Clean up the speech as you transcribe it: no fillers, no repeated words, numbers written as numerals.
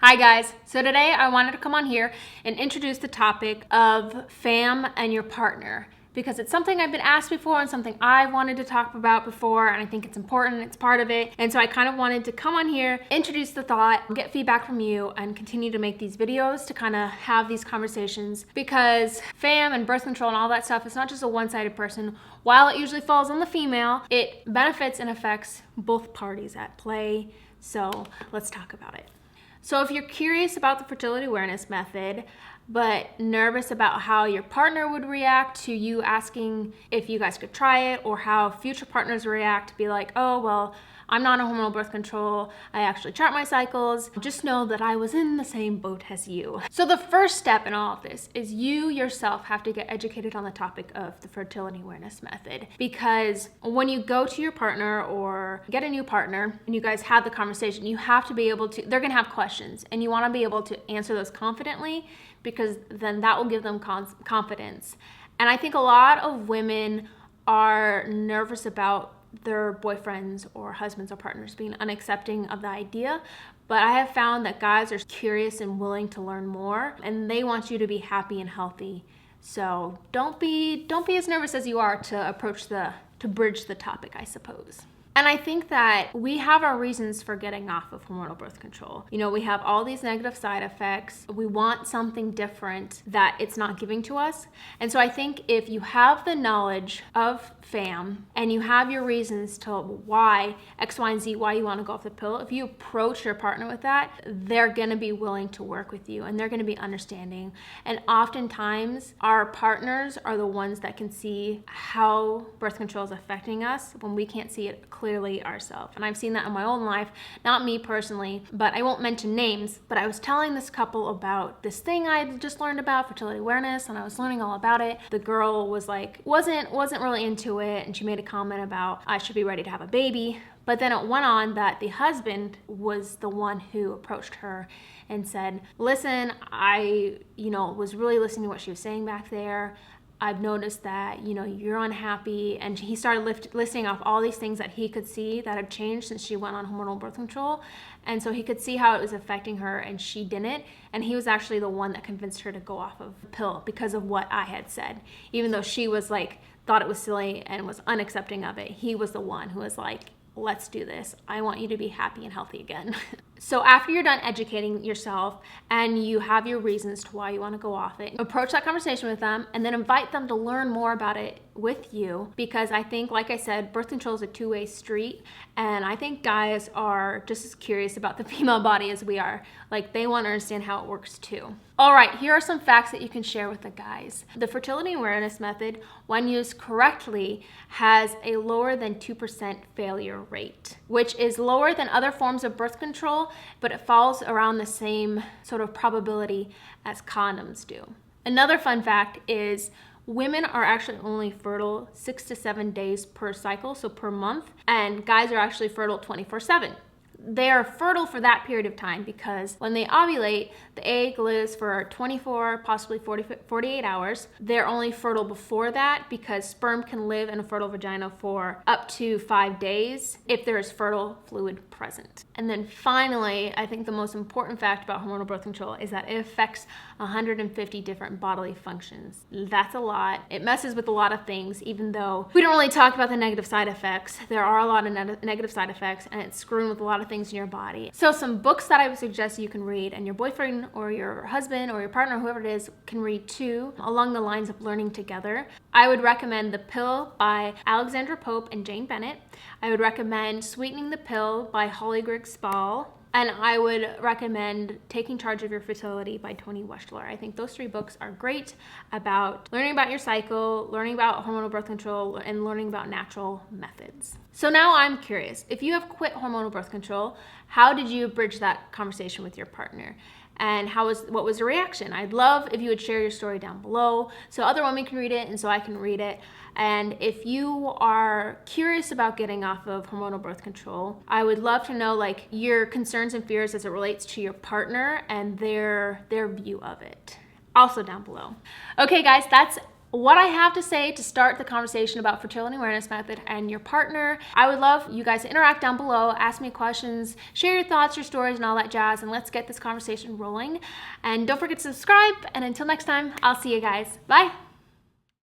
Hi guys, so today I wanted to come on here and introduce the topic of fam and your partner because it's something I've been asked before and something I've wanted to talk about before, and I think it's important, it's part of it. And so I kind of wanted to come on here, introduce the thought, get feedback from you, and continue to make these videos to kind of have these conversations, because fam and birth control and all that stuff is not just a one-sided person. While it usually falls on the female, it benefits and affects both parties at play. So let's talk about it. So if you're curious about the fertility awareness method, but nervous about how your partner would react to you asking if you guys could try it, or how future partners react, be like, oh, well, I'm not on hormonal birth control, I actually chart my cycles, just know that I was in the same boat as you. So the first step in all of this is you yourself have to get educated on the topic of the fertility awareness method, because when you go to your partner or get a new partner and you guys have the conversation, you have to be able to, they're gonna have questions and you wanna be able to answer those confidently, because then that will give them confidence. And I think a lot of women are nervous about their boyfriends or husbands or partners being unaccepting of the idea, but I have found that guys are curious and willing to learn more, and they want you to be happy and healthy. So don't be as nervous as you are to bridge the topic, I suppose. And I think that we have our reasons for getting off of hormonal birth control. You know, we have all these negative side effects. We want something different that it's not giving to us. And so I think if you have the knowledge of FAM and you have your reasons to why X, Y, and Z, why you want to go off the pill, if you approach your partner with that, they're going to be willing to work with you and they're going to be understanding. And oftentimes our partners are the ones that can see how birth control is affecting us when we can't see it clearly ourselves. And I've seen that in my own life, not me personally, but I won't mention names, but I was telling this couple about this thing I just learned about fertility awareness, and I was learning all about it. The girl was like, wasn't really into it, and she made a comment about I should be ready to have a baby. But then it went on that the husband was the one who approached her and said, listen, I was really listening to what she was saying back there. I've noticed that, you're unhappy. And he started listing off all these things that he could see that had changed since she went on hormonal birth control. And so he could see how it was affecting her and she didn't. And he was actually the one that convinced her to go off of the pill because of what I had said. Even though she was like, thought it was silly and was unaccepting of it, he was the one who was like, let's do this. I want you to be happy and healthy again. So after you're done educating yourself and you have your reasons to why you want to go off it, approach that conversation with them and then invite them to learn more about it with you, because I think, like I said, birth control is a two-way street, and I think guys are just as curious about the female body as we are. Like, they want to understand how it works too. All right, here are some facts that you can share with the guys. The fertility awareness method, when used correctly, has a lower than 2% failure rate, which is lower than other forms of birth control, but it falls around the same sort of probability as condoms do. Another fun fact is women are actually only fertile 6 to 7 days per cycle, so per month, and guys are actually fertile 24/7. They are fertile for that period of time because when they ovulate, the egg lives for 24, possibly 48 hours. They're only fertile before that because sperm can live in a fertile vagina for up to 5 days if there is fertile fluid present. And then finally, I think the most important fact about hormonal birth control is that it affects 150 different bodily functions. That's a lot. It messes with a lot of things, even though we don't really talk about the negative side effects. There are a lot of negative side effects, and it's screwing with a lot of things in your body. So some books that I would suggest you can read, and your boyfriend or your husband or your partner, whoever it is, can read too, along the lines of learning together. I would recommend The Pill by Alexandra Pope and Jane Bennett. I would recommend Sweetening the Pill by Holly Grigg-Spall. And I would recommend Taking Charge of Your Fertility by Toni Weschler. I think those 3 books are great about learning about your cycle, learning about hormonal birth control, and learning about natural methods. So now I'm curious, if you have quit hormonal birth control, how did you bridge that conversation with your partner? And what was the reaction? I'd love if you would share your story down below so other women can read it and so I can read it. And if you are curious about getting off of hormonal birth control, I would love to know like your concerns and fears as it relates to your partner and their view of it. Also down below. Okay guys, that's what I have to say to start the conversation about fertility awareness method and your partner. I would love you guys to interact down below, ask me questions, share your thoughts, your stories, and all that jazz, and let's get this conversation rolling. And don't forget to subscribe, and until next time, I'll see you guys. Bye.